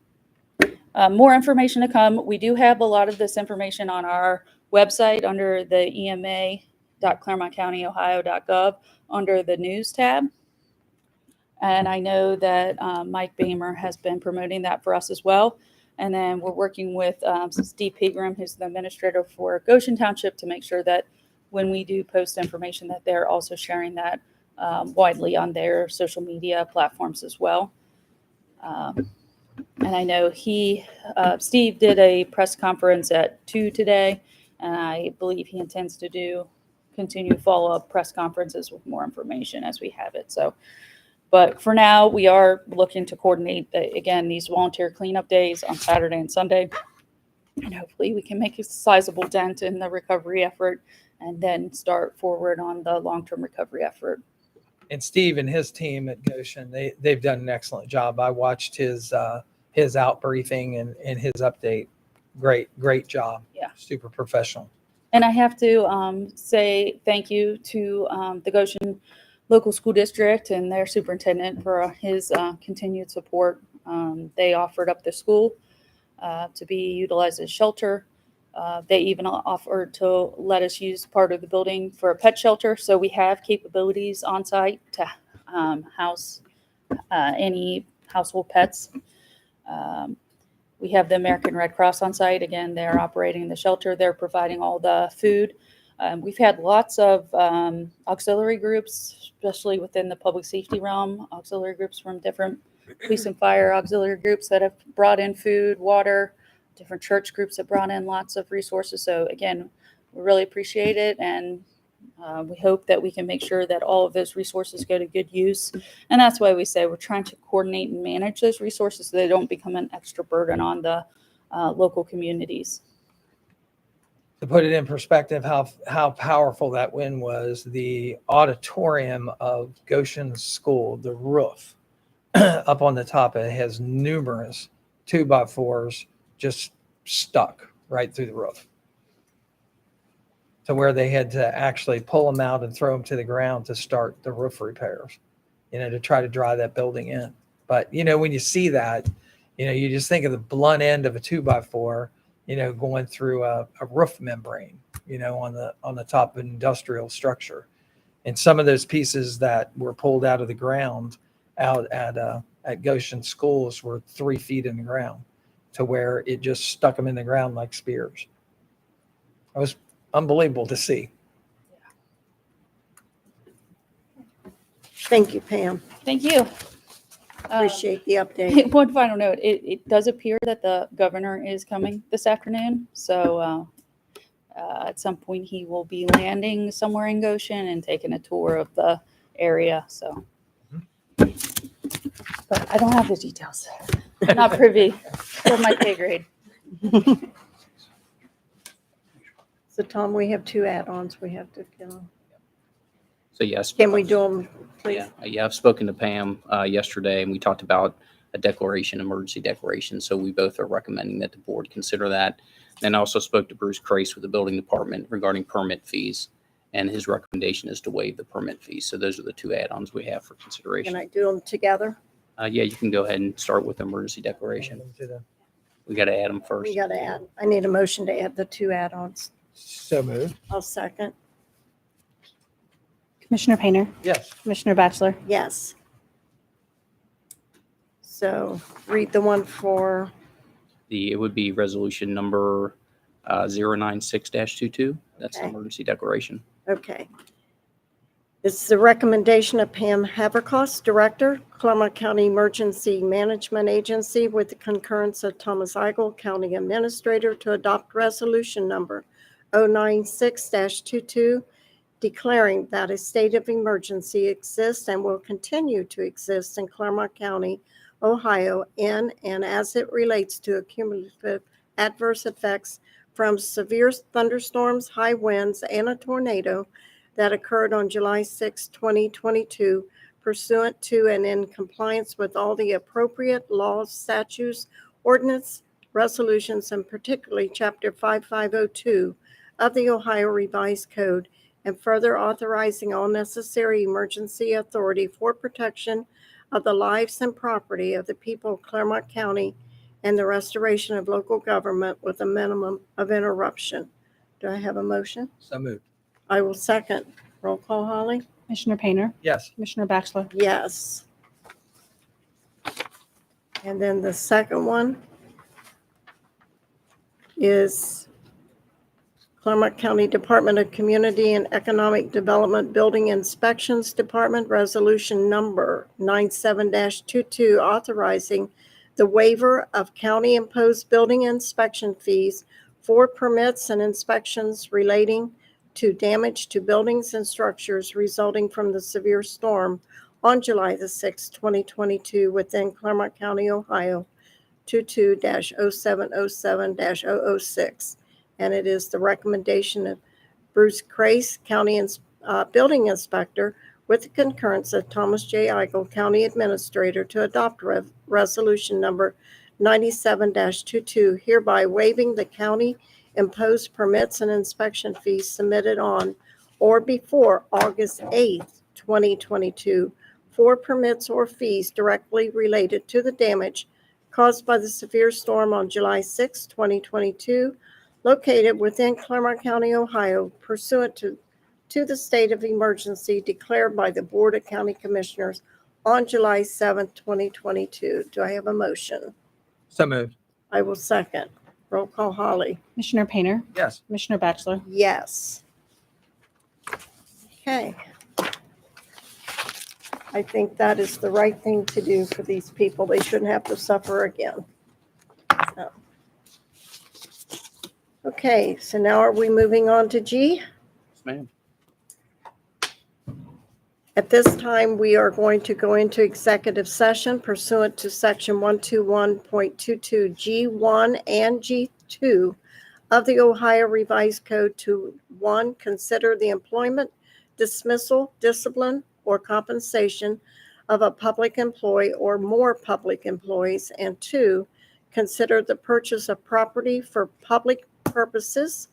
Speaker 13: more information to come. We do have a lot of this information on our website under the ema.clermontcountyohio.gov under the news tab. And I know that Mike Bamer has been promoting that for us as well. And then we're working with Steve Pegram, who's the administrator for Goshen Township, to make sure that when we do post information that they're also sharing that widely on their social media platforms as well. And I know Steve did a press conference at 2 today, and I believe he intends to do continue follow-up press conferences with more information as we have it. So, but for now, we are looking to coordinate, again, these volunteer cleanup days on Saturday and Sunday. And hopefully we can make a sizable dent in the recovery effort and then start forward on the long-term recovery effort.
Speaker 3: And Steve and his team at Goshen, they've done an excellent job. I watched his out briefing and his update. Great job.
Speaker 13: Yeah.
Speaker 3: Super professional.
Speaker 13: And I have to say thank you to the Goshen Local School District and their superintendent for his continued support. They offered up the school to be utilized as shelter. They even offered to let us use part of the building for a pet shelter. So we have capabilities on site to house any household pets. We have the American Red Cross on site. Again, they're operating the shelter. They're providing all the food. We've had lots of auxiliary groups, especially within the public safety realm, auxiliary groups from different police and fire auxiliary groups that have brought in food, water, different church groups that brought in lots of resources. So again, we really appreciate it. And we hope that we can make sure that all of those resources go to good use. And that's why we say we're trying to coordinate and manage those resources so they don't become an extra burden on the local communities.
Speaker 3: To put it in perspective, how powerful that win was, the auditorium of Goshen School, the roof up on the top, it has numerous 2x4s just stuck right through the roof, to where they had to actually pull them out and throw them to the ground to start the roof repairs, to try to dry that building in. But, when you see that, you just think of the blunt end of a 2x4, going through a roof membrane, on the top of an industrial structure. And some of those pieces that were pulled out of the ground out at Goshen schools were 3 feet in the ground, to where it just stuck them in the ground like spears. It was unbelievable to see.
Speaker 1: Thank you, Pam.
Speaker 13: Thank you.
Speaker 1: Appreciate the update.
Speaker 13: One final note, it does appear that the governor is coming this afternoon. So at some point he will be landing somewhere in Goshen and taking a tour of the area. So, but I don't have the details. I'm not privy to my pay grade.
Speaker 1: So Tom, we have 2 add-ons we have to fill.
Speaker 5: So yes.
Speaker 1: Can we do them, please?
Speaker 5: Yeah, I've spoken to Pam yesterday, and we talked about a declaration, emergency declaration. So we both are recommending that the board consider that. And I also spoke to Bruce Crace with the building department regarding permit fees, and his recommendation is to waive the permit fees. So those are the 2 add-ons we have for consideration.
Speaker 1: Can I do them together?
Speaker 5: Yeah, you can go ahead and start with the emergency declaration. We got to add them first.
Speaker 1: We got to add. I need a motion to add the 2 add-ons.
Speaker 3: So moved.
Speaker 1: I'll second.
Speaker 4: Commissioner Painter,
Speaker 3: Yes.
Speaker 4: Commissioner Batchelor,
Speaker 1: Yes. So read the one for,
Speaker 5: It would be resolution number 096-22. That's the
Speaker 1: Okay.
Speaker 5: emergency declaration.
Speaker 1: okay. It's the recommendation of Pam Haverkos, Director, Clermont County Emergency Management Agency, with the concurrence of Thomas Eigel, County Administrator, to adopt resolution number 096-22, declaring that a state of emergency exists and will continue to exist in Clermont County, Ohio, in and as it relates to accumulative adverse effects from severe thunderstorms, high winds, and a tornado that occurred on July 6, 2022, pursuant to and in compliance with all the appropriate laws, statutes, ordinance, resolutions, and particularly Chapter 5502 of the Ohio Revised Code, and further authorizing all necessary emergency authority for protection of the lives and property of the people of Clermont County and the restoration of local government with a minimum of interruption. Do I have a motion?
Speaker 3: So moved.
Speaker 1: I will second. Roll call, Holly?
Speaker 4: Commissioner Painter,
Speaker 3: Yes.
Speaker 4: Commissioner Batchelor,
Speaker 1: Yes. And then the second one is Clermont County Department of Community and Economic Development Building Inspections Department, Resolution Number 97-22, authorizing the waiver of county-imposed building inspection fees for permits and inspections relating to damage to buildings and structures resulting from the severe storm on July the 6th, 2022 within Clermont County, Ohio, 22-0707-006. And it is the recommendation of Bruce Crace, Building Inspector, with the concurrence of Thomas J. Eigel, County Administrator, to adopt resolution number 97-22, hereby waiving the county imposed permits and inspection fees submitted on or before August 8th, 2022, for permits or fees directly related to the damage caused by the severe storm on July 6, 2022, located within Clermont County, Ohio, pursuant to the state of emergency declared by the Board of County Commissioners on July 7, 2022. Do I have a motion?
Speaker 3: So moved.
Speaker 1: I will second. Roll call, Holly.
Speaker 4: Commissioner Painter,
Speaker 3: Yes.
Speaker 4: Commissioner Batchelor.
Speaker 1: Yes. Okay. I think that is the right thing to do for these people. They shouldn't have to suffer again. So. Okay, so now are we moving on to G?
Speaker 5: Yes, ma'am.
Speaker 1: At this time, we are going to go into executive session pursuant to section 121.22 G1 and G2 of the Ohio Revised Code to 1, consider the employment, dismissal, discipline, or compensation of a public employee or more public employees, and 2, consider the purchase of property for public purposes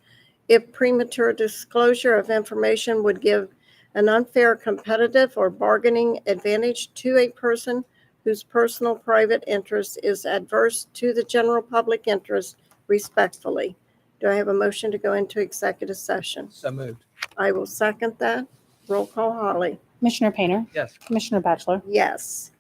Speaker 1: if premature disclosure of information would give an unfair competitive or bargaining advantage to a person whose personal private interest is adverse to the general public interest, respectfully. Do I have a motion to go into executive session?
Speaker 3: So moved.
Speaker 1: I will second that. Roll call, Holly.
Speaker 4: Commissioner Painter,
Speaker 3: Yes.
Speaker 4: Commissioner Batchelor.
Speaker 1: Yes.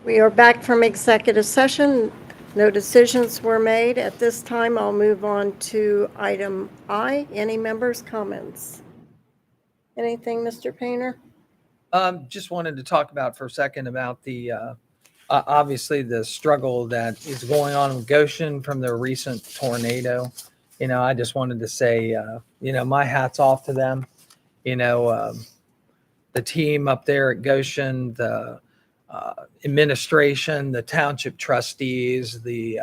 Speaker 1: We are back from executive session. No decisions were made. At this time, I'll move on to item I. Any members' comments? Anything, Mr. Painter?
Speaker 3: Just wanted to talk about for a second about the, obviously the struggle that is going on in Goshen from the recent tornado. I just wanted to say, my hat's off to them. The team up there at Goshen, the administration, the township trustees, the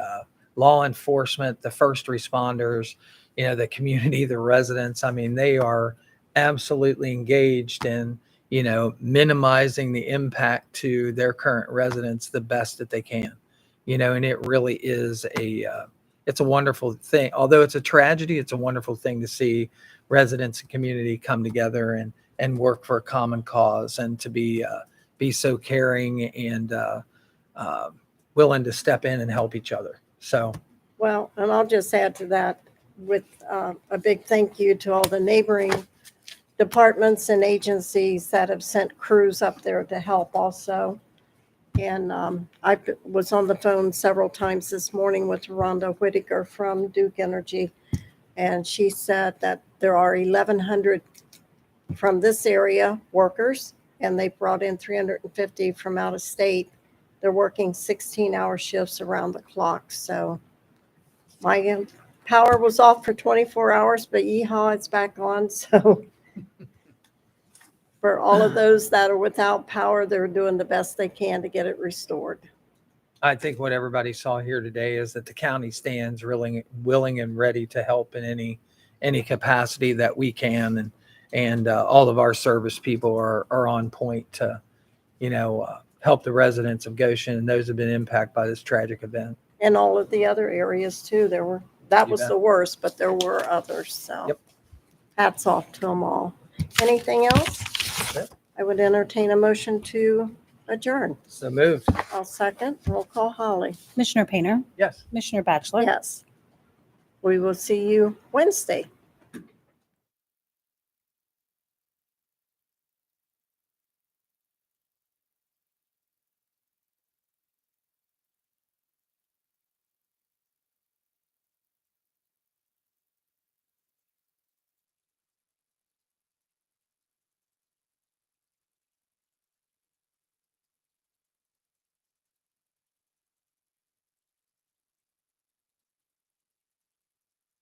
Speaker 3: law enforcement, the first responders, the community, the residents. I mean, they are absolutely engaged in, minimizing the impact to their current residents the best that they can, and it really is it's a wonderful thing. Although it's a tragedy, it's a wonderful thing to see residents and community come together and work for a common cause, and to be so caring and willing to step in and help each other. So,
Speaker 1: Well, and I'll just add to that with a big thank you to all the neighboring departments and agencies that have sent crews up there to help also. And I was on the phone several times this morning with Rhonda Whitaker from Duke Energy, and she said that there are 1,100 from this area workers, and they brought in 350 from out of state. They're working 16-hour shifts around the clock. So my power was off for 24 hours, but yeehaw, it's back on. So for all of those that are without power, they're doing the best they can to get it restored.
Speaker 3: I think what everybody saw here today is that the county stands really willing and ready to help in any capacity that we can, and all of our service people are on point to, help the residents of Goshen and those who have been impacted by this tragic event.
Speaker 1: And all of the other areas too. That
Speaker 3: You
Speaker 1: was
Speaker 3: bet.
Speaker 1: the worst, but there were others. So
Speaker 3: Yep.
Speaker 1: hats off to them all. Anything else?
Speaker 3: That's it.
Speaker 1: I would entertain a motion to adjourn.
Speaker 3: So moved.
Speaker 1: I'll second. Roll call, Holly.
Speaker 4: Commissioner Painter,
Speaker 3: Yes.
Speaker 4: Commissioner Batchelor.
Speaker 1: Yes. We will see you Wednesday.